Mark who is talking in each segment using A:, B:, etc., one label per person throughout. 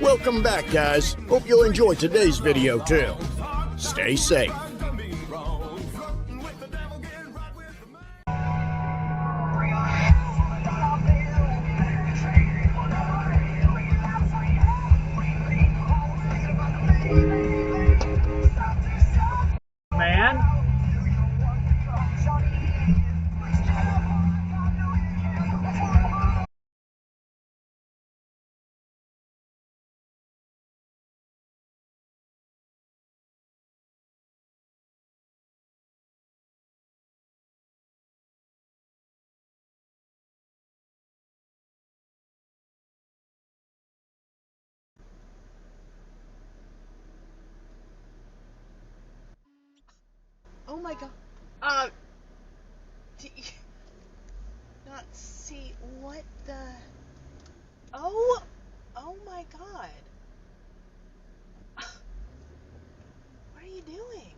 A: Welcome back, guys. Hope you'll enjoy today's video too. Stay safe.
B: Man.
C: Oh my god. Do you not see what the... Oh my god. What are you doing?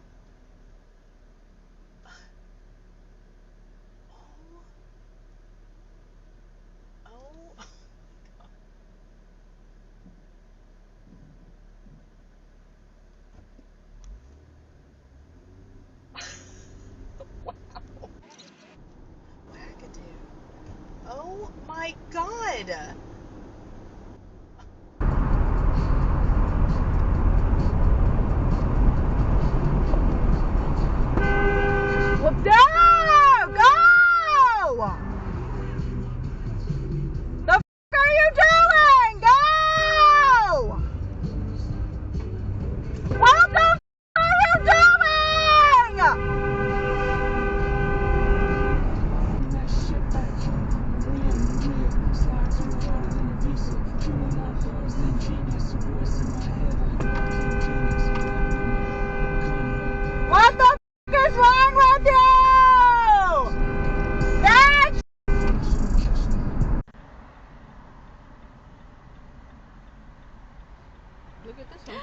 C: Oh. Wow. Wackadoo. Oh my god.
D: Well, go! Go! The f are you doing? Go! What the f are you doing? What the f is wrong with you? Bitch!
C: Look at this one.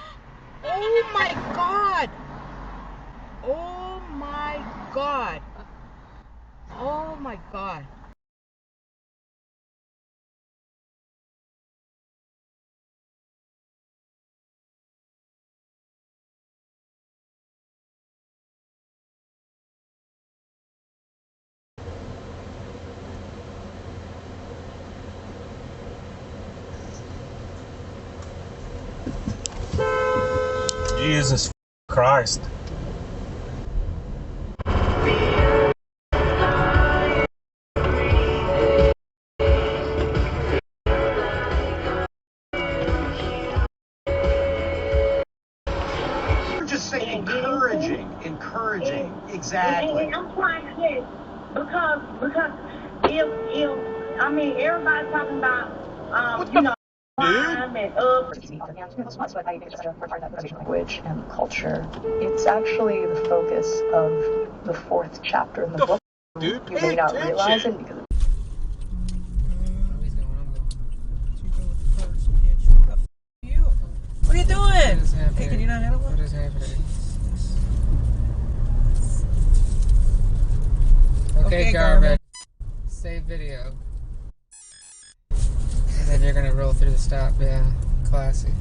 D: Oh my god! Oh my god! Oh my god!
B: Jesus Christ.
E: You're just saying encouraging, exactly.
F: And I'm trying to say, because if I mean everybody's talking about you know crime and
G: language and culture. It's actually the focus of the 4th chapter in the book.
E: Dude,
G: You may not realize it because
C: What are you doing? Hey, can you not handle
H: What is happening? Okay, Garvin. Save video. And then you're gonna roll through the stop, yeah. Classy.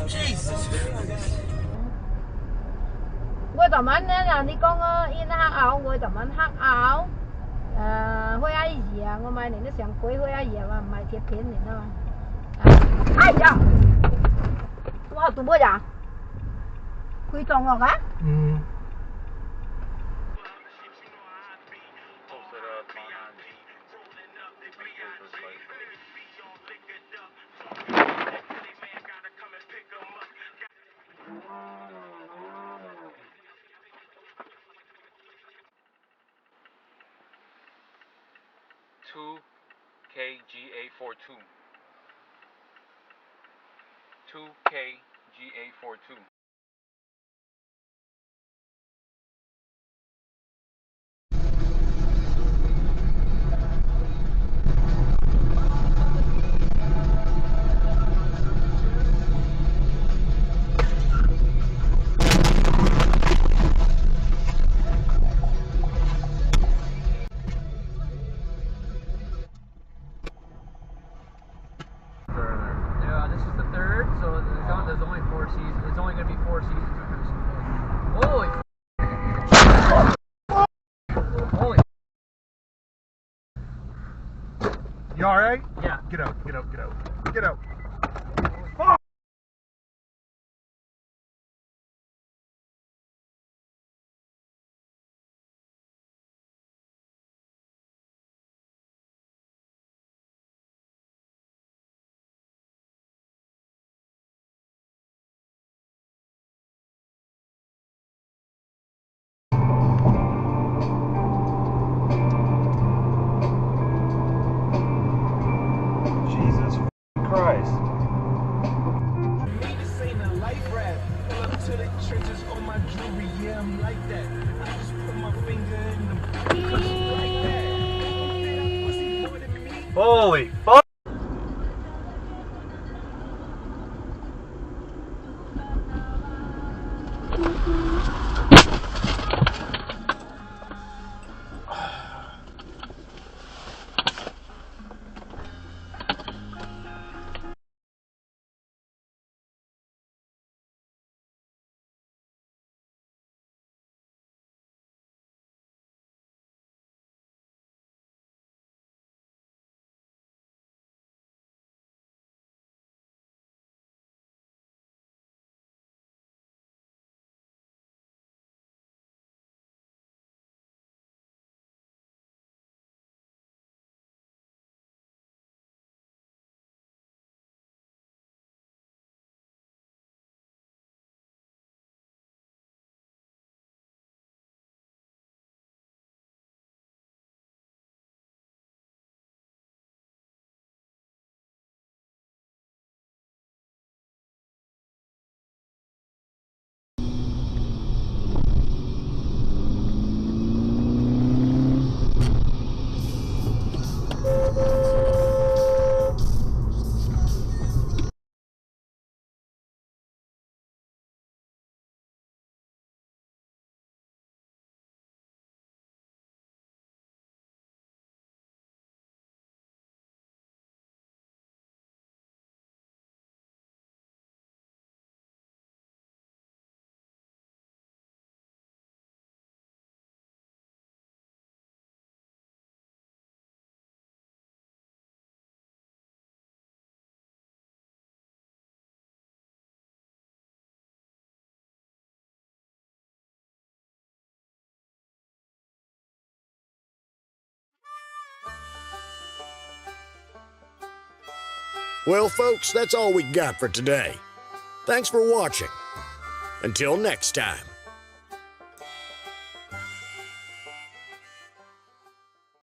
C: Jesus Christ.
D: Quê tầm anh là đi con in hang ảo, quê tầm anh hang ảo. Hơi ai gì à, ngô mai này nó sang quê hơi ai gì à, mai thiệt phiền này nó. Ai dạ. Tôi học tụi bữa dạ. Quy tròn ngon á.
H: KGA42. 2KGA42.
I: going to be 4 seasons of this. Holy. Holy.
J: You alright?
I: Yeah.
J: Get out, get out, get out. Get out.
B: Jesus Christ. Holy fuck.
A: Well, folks, that's all we got for today. Thanks for watching. Until next time.